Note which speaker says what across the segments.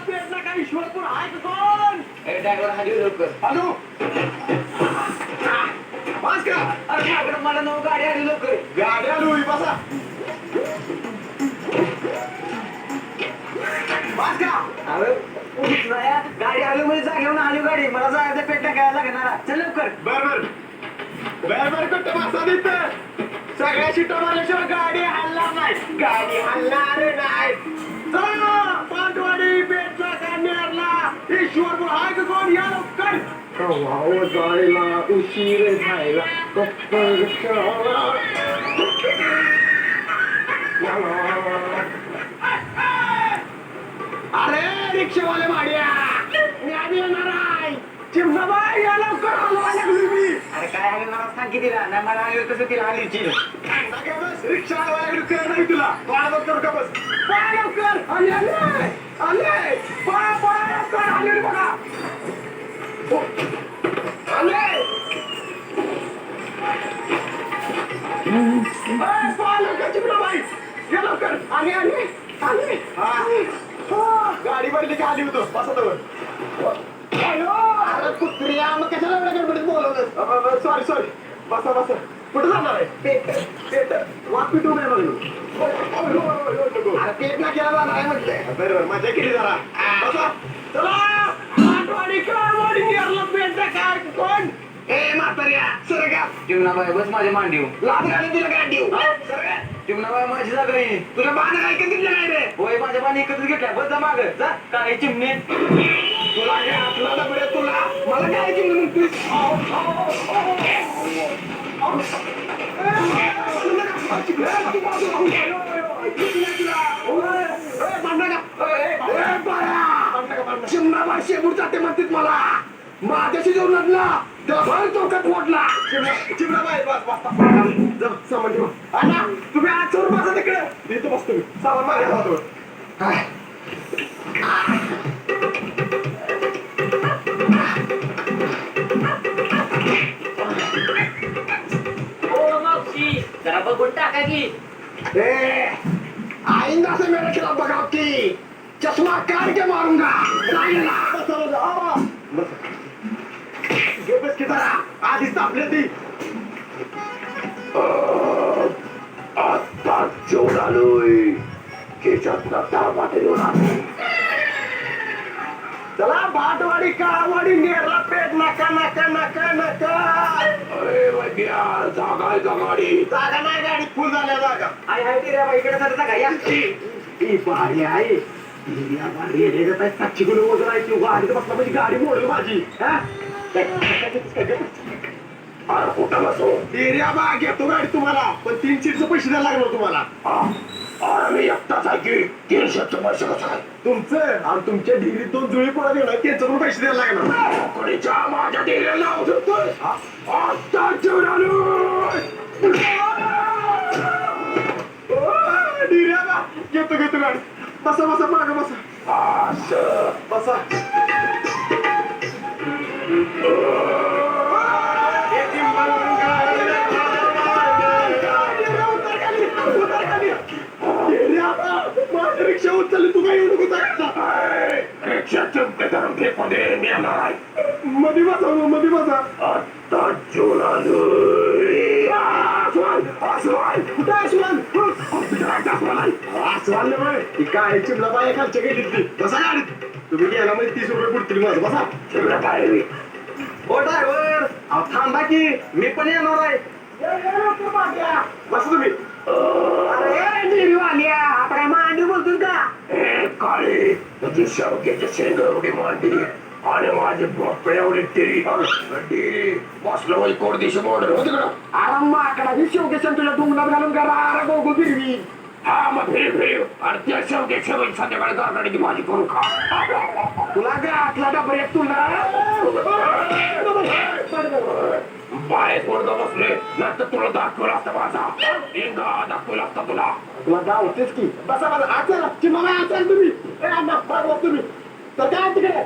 Speaker 1: पेटला का ईश्वरपूर आहे का कोण?
Speaker 2: ड्रायव्हर हॅलो लवकर.
Speaker 1: हॅलो बस का?
Speaker 2: अरे माझ्याकडे मला नऊ गाडी आली लवकर.
Speaker 1: गाडी आलो बसा. बस का?
Speaker 2: अरे उठलाय, गाडी आली म्हणजे जागेवर आली गाडी. मला जायचं पेट टाकायला लागणार. चल लवकर.
Speaker 1: बर कुठं बसा तिथं. सगळ्या शिटा मारल्याशिवाय गाडी हलणार नाही. गाडी हलणार नाही. चला पाटवाडी पेटला का नेरला ईश्वरपूर आहे का कोण? या लवकर. कव्हाव जायला उशीर झाला कप्पर अरे रिक्षावाले माड्या मी येणार आहे. चिमणाबाई या लवकर. हलवायला लागली मी.
Speaker 2: अरे काय आहे मला सांग किती नाही मला आली कसं तिला आली
Speaker 1: रिक्षा हलवायला कळ नाही तुला. पळा लवकर का बस. पळा लवकर. आले पळा लवकर. आले रे बघा. आले पळा लवकर चिमणाबाई. या लवकर. आले गाडी भरली का आली होतो. बसा तर. अरे कुत्र्या मग कशाला एवढ्या गडबडीत बोलवलं. सॉरी बसा कुठं जाणार आहे? पेट वाट पिटू नये अरे पेट ना केला जाणार आहे म्हटलंय. बरोबर मजा केली जरा. बसा चला. आठवाडी काळवाडी केरला पेट काय कोण? ए म्हाताऱ्या सरगा.
Speaker 2: चिमणाबाई बस माझ्या मांडीव.
Speaker 1: लाद घाली तुला गाडी. सरगा
Speaker 2: चिमणाबाई माझी जागा नाही.
Speaker 1: तुला बाण काय दिलं नाही रे.
Speaker 2: होय माझ्या पाणी एकत्र घेतल्या. बस जा माग जा. काय चिमणे
Speaker 1: तुला काय आपला डबडे तुला मला काय केलं म्हणतोस? चिमणाबाई शेबूड जाते म्हणतात मला. माझ्याशी जेवण लागला तेव्हा चौकात फोडला. चिमणाबाई बस सामान ठेवा. अण्णा तुम्ही आज चोर बसा तिकडे. इथं बसतो मी. सामान माझ्या हातावर.
Speaker 2: जरा बघून टाका की.
Speaker 1: आईंदा से मेरे खिलाफ बगावती चश्मा काट के मारूंगा. बस की जरा आधीच तापले ती. आता जेवण आलोय. केशात तारवाटे चला भाटवाडी काळवाडी नेरला पेट नका. जागा नाही गाडी फुल झाल्या जागा.
Speaker 2: आहे ती रे इकडे सर जागा या.
Speaker 1: ही भारी आहे. सातशे किलो वजन आहे. ती गाडीत बसला म्हणजे गाडी मोडेल माझी. अरे कुठं बसो. एरिया बा घेतो गाडी तुम्हाला. पण 3 सीटचे पैसे द्यायला लागलो तुम्हाला. अरे मी एकटाच आहे की 300चे पैसे कसं काय तुमचं? आणि तुमच्या डिग्रीत 2 जुळी पडत येणार. त्यांचं पण पैसे द्यायला लागणार. कोणीच्या माझ्या डिग्रीला लावू शकतोय. आता जेवण आलोय. डिग्र्या बा घेतो गाडी. बसा मागं बसा. बसा. रिक्षा उचलली तू काय एवढं रिक्षा चमके धरून फेकून दे. मी येणार मध्ये बसा. आता जेवण आलोय. काय चिमणाबाई खालच्या गेली. बसा गाडीत. तुम्ही गेला म्हणजे 30 रुपये पुढतील माझं. बसा. चिमणाबाई ओ ड्रायव्हर थांबा की मी पण येणार आहे. बसा तुम्ही. अरे निर्वाल्या आता काय मांडी बोलतोय का? काळी तुझी शेवग्याची शेंग एवढी मांडी आणि माझी भोपळे एवढी टिरी बसलो वय कोड दिवशी बॉर्डर होती कडं. अरे माकडा ही शेवग्याच्या तुझ्या डोंगरात घालून करा गोगो फिरवी. हा मग फिर आणि त्या शेवग्याच्या वय संध्याकाळी गारगाडीची भाजी करून खा. तुला घातला डबऱ्यात तुला बाहेर पोरगा बसले नंतर तुला दाखवला असता माझा दाखवला असता तुला दावतेच की. बसा आचार चिमणा आचार तुम्ही. तुम्ही तर काय तिकडे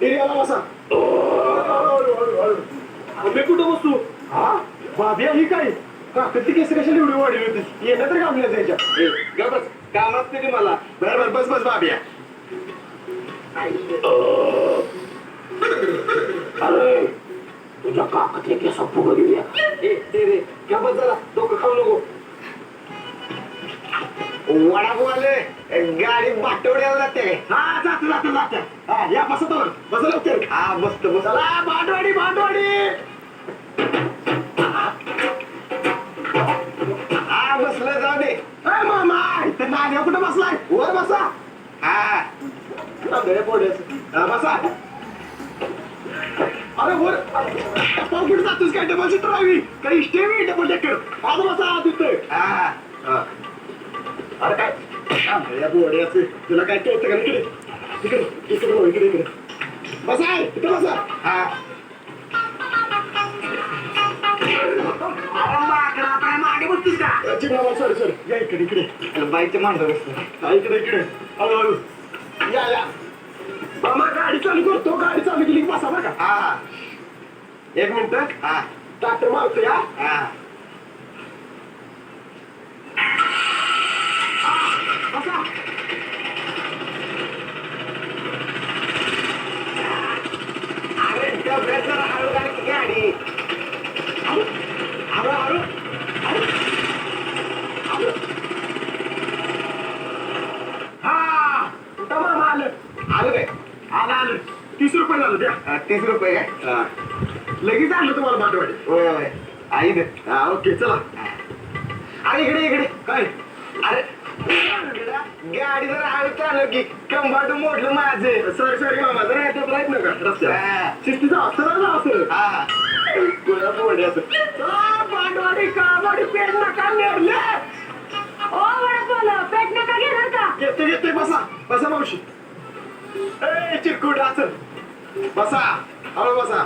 Speaker 1: एरियाला बसा. मी कुठं बसू? हा बाबिया ही काय काकती केस कशाला एवढी वाढली होती. येणं तर कामल्या त्याच्या. बस काम असते की मला. बरोबर बस बाबिया. अरे तुझ्या काकाचे केस फुगं गेल्या.
Speaker 2: क्या बस डोकं खाऊ नको. वडापाव आले गाडी बाटवड्याला जाते.
Speaker 1: हा जाते. हा या बसा लवकर.
Speaker 2: हा बसतो
Speaker 1: चला भांडवाडी.
Speaker 2: हा बसलं जाऊ दे.
Speaker 1: मामा इथं नाल्या कुठं बसलाय? वर बसा.
Speaker 2: हा
Speaker 1: बसा. अरे वर पाव कुठे जातोस काय? डबल सीटर राहावी काही स्टेमी डबल डेकर. आज बसा तिथं.
Speaker 2: हा
Speaker 1: अरे काय या बोड्याचे तुला काय कळतं का? इकडे बसा इकडे बसा.
Speaker 2: हा
Speaker 1: मागे बसतीस का? सॉरी या इकडे
Speaker 2: बाईच्या मांडव बसतो.
Speaker 1: इकडे हळूहळू या मामा गाडी चालू करतो. गाडी चालू केली की बसा बघा.
Speaker 2: हा
Speaker 1: 1 मिनिट.
Speaker 2: हा
Speaker 1: ट्रॅक्टर मारतो या.
Speaker 2: हा
Speaker 1: बसा.
Speaker 2: अरे डबऱ्यात जरा हळू गाडी की गाडी.
Speaker 1: हळू. हा कुठं मामा आलं
Speaker 2: आलो काय?
Speaker 1: आलं 30 रुपये झालं द्या.
Speaker 2: 30 रुपये काय?
Speaker 1: लगेच आणलं तुम्हाला भांडवाडी.
Speaker 2: होय आई दे.
Speaker 1: हा ओके चला.
Speaker 2: अरे इकडे
Speaker 1: काय
Speaker 2: अरे गाडी जरा हळू चालव की कंबाटू मोडलं माझं.
Speaker 1: सॉरी मामा जरा याच्यात राहत नका
Speaker 2: हा.
Speaker 1: रस्त्यात. शिस्तीचा सरळ असं
Speaker 2: हा
Speaker 1: गोळ्या पोहण्याचं. भांडवाडी कावाडी पेट नका नेरले.
Speaker 3: ओ वडापाव पेट नका घेणार का?
Speaker 1: येते बसा मावशी. चिरकुट असं बसा. हळू बसा.